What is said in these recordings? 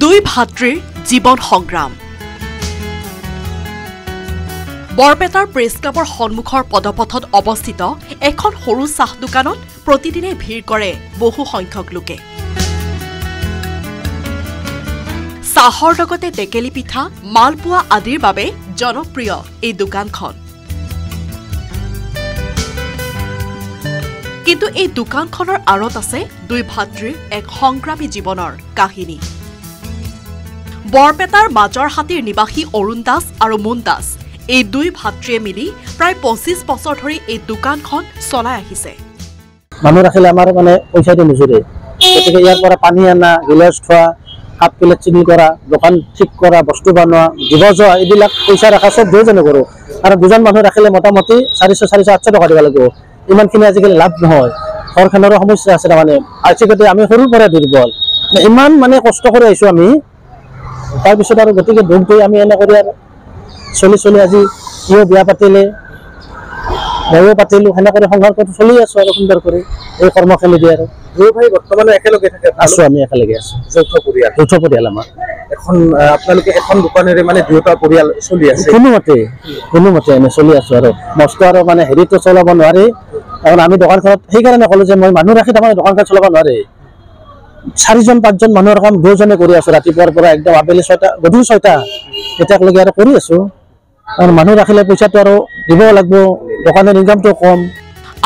দুই ভাতৃৰ জীৱন সংগ্ৰাম বৰপেটাৰ প্ৰেছ ক্লাবৰ সন্মুখৰ পদপথত অৱস্থিত এখন সৰু চাহ দোকানত প্ৰতিদিনে ভিৰ কৰে বহু সংখ্যক লোকে চাহৰ লগতে টেকেলি পিঠা মালপোৱা আদিৰ বাবে জনপ্ৰিয় এই দোকানখন কিন্তু এই দোকানখনৰ আঁৰত আছে দুই ভাতৃৰ এক সংগ্ৰামী জীৱনৰ কাহিনী বৰপেটাৰ মাজৰহাটীৰ নিবাসী অৰুণ দাস আৰু মুন দাস এই দুই ভাতৃয়ে মিলি প্ৰায় 25 বছৰ ধৰি এই দোকানখন চলাই আহিছে মানুহ ৰাখিলে আমাৰ মানে পইচা দি নুজুৰে গতিকে ইয়াৰ পৰা পানী আনা গিলাচ থোৱা কাপ প্লেট চিনি কৰা দোকান ঠিক কৰা বস্তু বনোৱা দিব যোৱা এইবিলাক পইচা ৰখা চব দুজনে কৰোঁ আৰু দুজন মানুহ ৰাখিলে মোটামুটি 400-800 টকা দিব লাগিব ইমানখিনি আজিকালি লাভ নহয় ঘৰখনৰো সমস্যা আছে তাৰমানে আৰ্থিকতে আমি সৰুৰ পৰা দুৰ্বল ইমান মানে কষ্ট কৰি আহিছোঁ আমি তাৰপিছত আৰু গতিকে দুখ গৈ আমি এনে কৰি আৰু চলি আজি ইও বিয়া পাতিলে ময়ো পাতিলোঁ সেনে কৰি সংসাৰ কৰি চলি আছোঁ আৰু সুন্দৰ কৰি এই কৰ্মখিনি দিয়ে আৰু দুই ভাই বৰ্তমানে একেলগে থাকে আছোঁ আমি একেলগে আছোঁ যৌথ পৰিয়াল আমাৰ এখন আপোনালোকে এখন দোকানেৰে মানে দুয়োটা পৰিয়াল চলি আছে কোনোমতে আমি চলি আছোঁ আৰু মস্ত আৰু মানে হেৰিটো চলাব নোৱাৰি কাৰণ আমি দোকানখনত সেইকাৰণে ক'লোঁ যে মই মানুহ ৰাখি তাৰমানে দোকানখন চলাব নোৱাৰি 4-5জন মানুহৰ কাম দুজনে কৰি আছোঁ ৰাতিপুৱাৰ পৰা একদম আবেলি 6টা গধূলি 6টা এতিয়ালৈকে আৰু কৰি আছোঁ কাৰণ মানুহ ৰাখিলে পইচাটো আৰু দিব লাগিব দোকানৰ ইনকামটো কম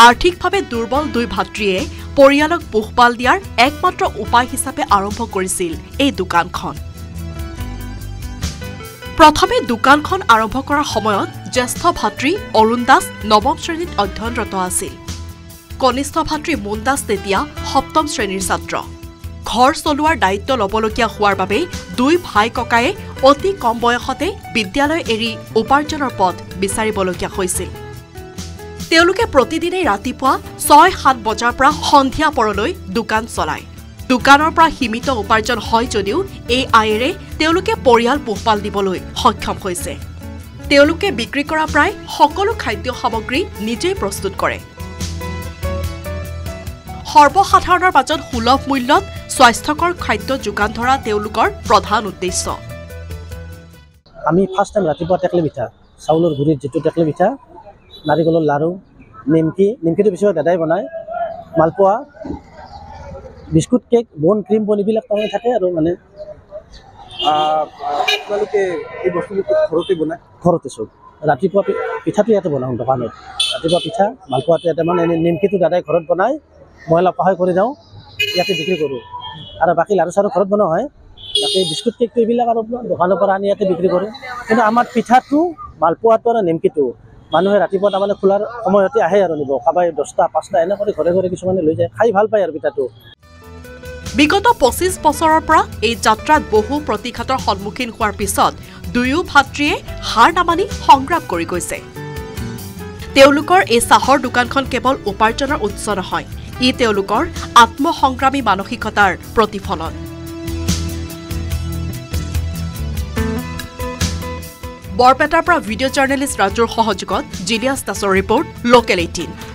আৰ্থিকভাৱে দুৰ্বল দুই ভাতৃয়ে পৰিয়ালক পোহপাল দিয়াৰ একমাত্ৰ উপায় হিচাপে আৰম্ভ কৰিছিল এই দোকানখন প্ৰথমে দোকানখন আৰম্ভ কৰাৰ সময়ত জ্যেষ্ঠ ভাতৃ অৰুণ দাস নৱম শ্ৰেণীত অধ্যয়নৰত আছিল কনিষ্ঠ ভাতৃ মুন দাস তেতিয়া সপ্তম শ্ৰেণীৰ ছাত্ৰ ঘৰ চলোৱাৰ দায়িত্ব ল'বলগীয়া হোৱাৰ বাবে দুই ভাই ককায়ে অতি কম বয়সতে বিদ্যালয় এৰি উপাৰ্জনৰ পথ বিচাৰিবলগীয়া হৈছিল তেওঁলোকে প্ৰতিদিনে ৰাতিপুৱা 6-7 বজাৰ পৰা সন্ধিয়া পৰলৈ দোকান চলায় দোকানৰ পৰা সীমিত উপাৰ্জন হয় যদিও এই আয়েৰে তেওঁলোকে পৰিয়াল পোহপাল দিবলৈ সক্ষম হৈছে তেওঁলোকে বিক্ৰী কৰা প্ৰায় সকলো খাদ্য সামগ্ৰী নিজেই প্ৰস্তুত কৰে সৰ্বসাধাৰণৰ মাজত সুলভ মূল্যত স্বাস্থ্যকৰ খাদ্য যোগান ধৰা তেওঁলোকৰ প্ৰধান উদ্দেশ্য আমি ফাৰ্ষ্ট টাইম ৰাতিপুৱা টেকলি পিঠা চাউলৰ গুড়িত যিটো টেকলি পিঠা নাৰিকলৰ লাড়ু নিমকিটো বেছিভাগ দাদাই বনায় মালপোৱা বিস্কুট কেক বন ক্ৰীম বন এইবিলাক তাৰমানে থাকে আৰু মানে আপোনালোকে এই বস্তুবোৰ ঘৰতে বনায় ঘৰতে চব ৰাতিপুৱা পিঠাটো ইয়াতে বনাওঁ দোকানত ৰাতিপুৱা পিঠা মালপোৱাটো ইয়াতে মানে নিমকিটো দাদাই ঘৰত বনায় মই অলপ সহায় কৰি যাওঁ ইয়াতে বিক্ৰী কৰোঁ আৰু বাকী লাড়ু চাড়ু ঘৰত বনোৱা হয় বাকী বিস্কুট কেকটো এইবিলাক আৰু দোকানৰ পৰা আনি ইয়াতে বিক্ৰী কৰে কিন্তু আমাৰ পিঠাটো মালপোৱাটো আৰু নিমকিটো মানুহে ৰাতিপুৱা তাৰমানে খোলাৰ সময়তে আহে আৰু নিব কাবাই 10টা-5টা এনে কৰি ঘৰে ঘৰে কিছুমানে লৈ যায় খাই ভাল পায় আৰু পিঠাটো বিগত 25 বছৰৰ পৰা এই যাত্ৰাত বহু প্ৰতিঘাতৰ সন্মুখীন হোৱাৰ পিছত দুয়ো ভাতৃয়ে হাৰ নামানি সংগ্ৰাম কৰি গৈছে তেওঁলোকৰ এই চাহৰ দোকানখন কেৱল উপাৰ্জনৰ উৎস নহয় ই তেওঁলোকৰ আত্মসংগ্ৰামী মানসিকতাৰ প্ৰতিফলন বৰপেটাৰ পৰা ভিডিঅ' জাৰ্নেলিষ্ট ৰাজুৰ সহযোগত জিলিয়াছ দাসৰ ৰিপৰ্ট লোকেল 18